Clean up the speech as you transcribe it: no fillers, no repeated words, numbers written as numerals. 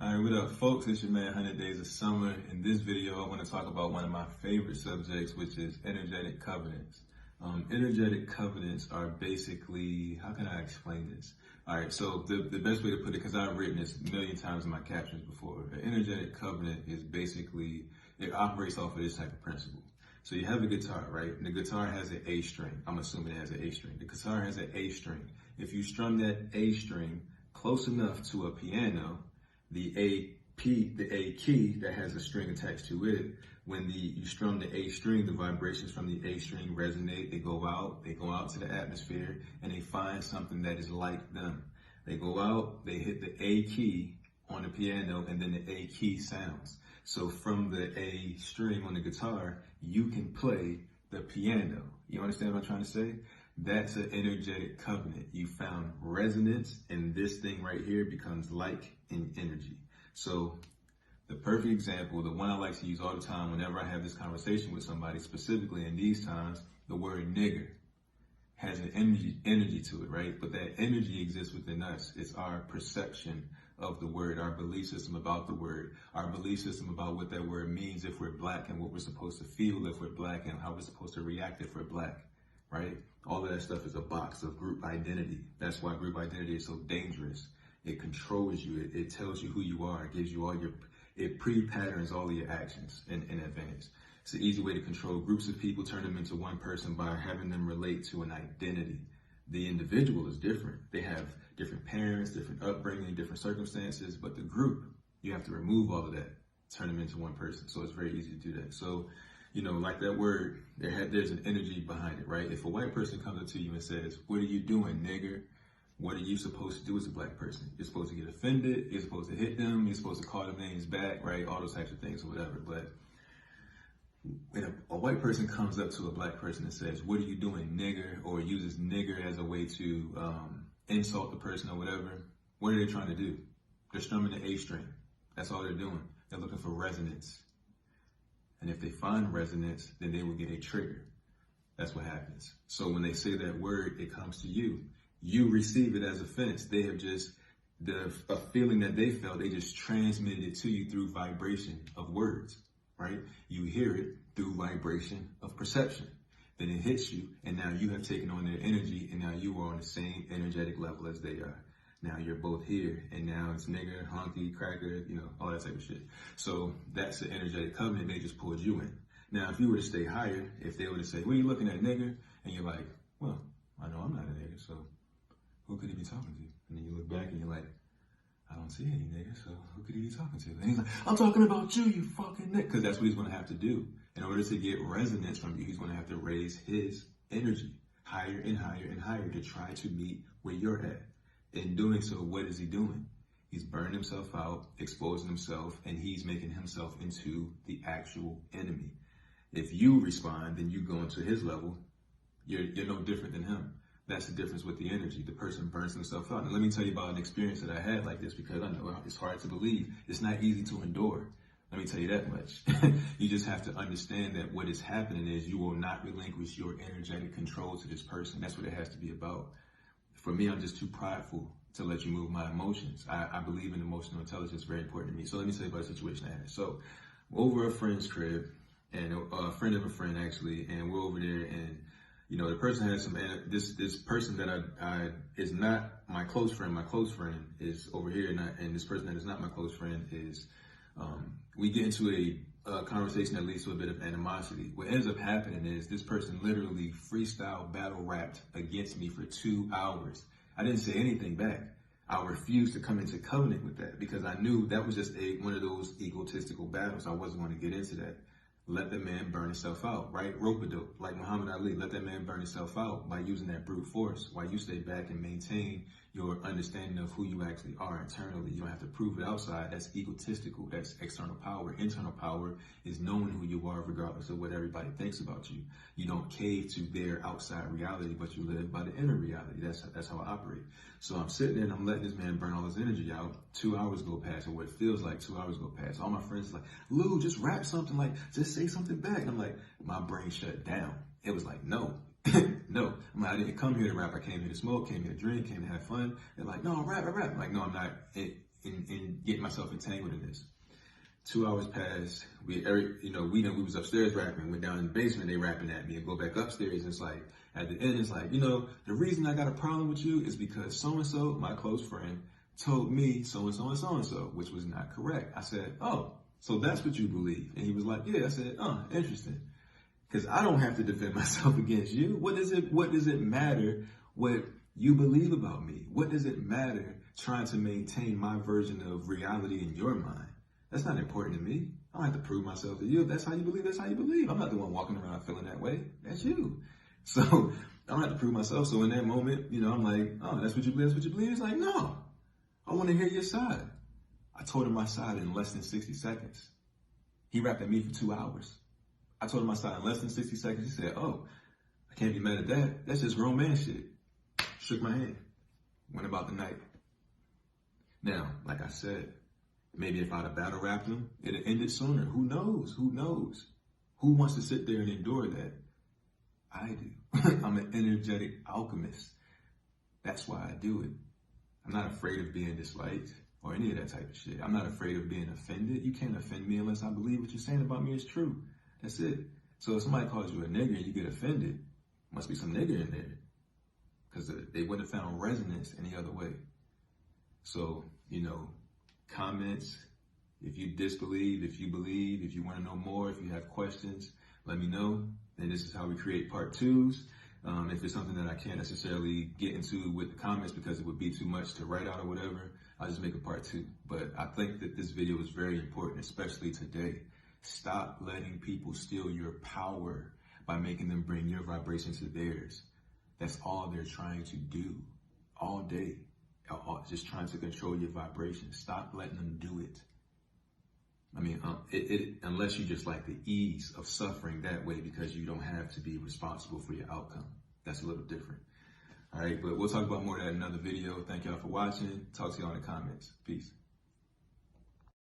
All right, what up, folks? It's your man, 100 Days of Summer. In this video, I want to talk about one of my favorite subjects, which is energetic covenants. Energetic covenants are basically, how can I explain this? All right, so the best way to put it, because I've written this a million times in my captions before, an energetic covenant is basically, it operates off of this type of principle. So you have a guitar, right? And the guitar has an A string. I'm assuming it has an A string. The guitar has an A string. If you strum that A string close enough to a piano, the A key that has a string attached to it, when you strum the A string, the vibrations from the A string resonate, they go out to the atmosphere, and they find something that is like them. They go out, they hit the A key on the piano, and then the A key sounds. So from the A string on the guitar, you can play the piano. You understand what I'm trying to say? That's an energetic covenant. You found resonance, and this thing right here becomes like in energy. So the perfect example, the one I like to use all the time whenever I have this conversation with somebody, specifically in these times, the word nigger has an energy to it, right? But that energy exists within us. It's our perception of the word, our belief system about the word, our belief system about what that word means if we're black, and what we're supposed to feel if we're black, and how we're supposed to react if we're black, right? All of that stuff is a box of group identity. That's why group identity is so dangerous. It controls you. It tells you who you are. It gives you it pre-patterns all of your actions in advance. It's an easy way to control groups of people, turn them into one person by having them relate to an identity. The individual is different. They have different parents, different upbringing, different circumstances, but the group, you have to remove all of that, turn them into one person. So it's very easy to do that. So, you know, like that word, there's an energy behind it, right? If a white person comes up to you and says, "What are you doing, nigger?" What are you supposed to do as a black person? You're supposed to get offended. You're supposed to hit them. You're supposed to call them names back, right? All those types of things or whatever. But when a white person comes up to a black person and says, "What are you doing, nigger?" or uses nigger as a way to insult the person or whatever, what are they trying to do? They're strumming the A string. That's all they're doing. They're looking for resonance. And if they find resonance, then they will get a trigger. That's what happens. So when they say that word, it comes to you. You receive it as offense. They have just, a feeling that they felt, they just transmitted it to you through vibration of words, right? You hear it through vibration of perception. Then it hits you, and now you have taken on their energy, and now you are on the same energetic level as they are. Now you're both here, and now it's nigger, honky, cracker, you know, all that type of shit. So that's the energetic covenant. They just pulled you in. Now, if you were to stay higher, if they were to say, "What are you looking at, nigger?" and you're like, "Well, I know I'm not a nigger, so who could he be talking to?" And then you look back and you're like, "I don't see any niggas, so who could he be talking to?" And he's like, "I'm talking about you, you fucking nigga." Because that's what he's going to have to do. In order to get resonance from you, he's going to have to raise his energy higher and higher and higher to try to meet where you're at. In doing so, what is he doing? He's burning himself out, exposing himself, and he's making himself into the actual enemy. If you respond, then you go into his level. You're no different than him. That's the difference with the energy. The person burns himself out. And let me tell you about an experience that I had like this, because I know it's hard to believe. It's not easy to endure. Let me tell you that much. You just have to understand that what is happening is you will not relinquish your energetic control to this person. That's what it has to be about. For me, I'm just too prideful to let you move my emotions. I believe in emotional intelligence, very important to me. So let me tell you about a situation I had. So over a friend's crib, and a friend of a friend actually, and we're over there, and you know, the person has some, this person that I is not my close friend. My close friend is over here, and this person that is not my close friend is, we get into a conversation that leads to a bit of animosity. What ends up happening is this person literally freestyle battle rapped against me for 2 hours. I didn't say anything back. I refused to come into covenant with that because I knew that was just one of those egotistical battles. I wasn't going to get into that. Let the man burn himself out, right? Rope-a-dope, like Muhammad Ali. Let that man burn himself out by using that brute force while you stay back and maintain your understanding of who you actually are internally. You don't have to prove it outside. That's egotistical. That's external power. Internal power is knowing who you are regardless of what everybody thinks about you. You don't cave to their outside reality, but you live by the inner reality. That's how I operate. So I'm sitting there and I'm letting this man burn all his energy out. 2 hours go past, or what feels like 2 hours go past. All my friends are like, "Lou, just rap something, like, just say something back." And I'm like, my brain shut down. It was like, no, no. I didn't come here to rap. I came here to smoke, came here to drink, came to have fun. They're like, "No, rap. I'm like, "No, I'm not in getting myself entangled in this. 2 hours passed. We was upstairs rapping, went down in the basement, they rapping at me, and go back upstairs. And it's like, at the end, it's like, the reason I got a problem with you is because so-and-so, my close friend, told me so-and-so and so-and-so, which was not correct. I said, oh, so that's what you believe. And he was like, yeah. I said, oh, interesting. Because I don't have to defend myself against you. What does it matter what you believe about me? What does it matter trying to maintain my version of reality in your mind? That's not important to me. I don't have to prove myself to you. If that's how you believe, that's how you believe. I'm not the one walking around feeling that way. That's you. So I don't have to prove myself. So in that moment, I'm like, oh, that's what you believe? That's what you believe? He's like, no, I want to hear your side. I told him my side in less than 60 seconds. He rapped at me for 2 hours. I told him my side in less than 60 seconds. He said, oh, I can't be mad at that. That's just grown man shit. Shook my hand. Went about the night. Now, like I said, maybe if I'd have battle rapped him, it'd have ended sooner. Who knows? Who knows? Who wants to sit there and endure that? I do. I'm an energetic alchemist. That's why I do it. I'm not afraid of being disliked or any of that type of shit. I'm not afraid of being offended. You can't offend me unless I believe what you're saying about me is true. That's it. So if somebody calls you a nigger and you get offended, must be some nigger in there. Because they wouldn't have found resonance any other way. So, comments, if you disbelieve, if you believe, if you want to know more, if you have questions, let me know. And this is how we create part 2s. If it's something that I can't necessarily get into with the comments because it would be too much to write out or whatever, I'll just make a part 2. But I think that this video is very important, especially today. Stop letting people steal your power by making them bring your vibration to theirs. That's all they're trying to do all day. Just trying to control your vibration. Stop letting them do it. I mean, unless you just like the ease of suffering that way because you don't have to be responsible for your outcome. That's a little different. All right, but we'll talk about more of that in another video. Thank y'all for watching. Talk to y'all in the comments. Peace.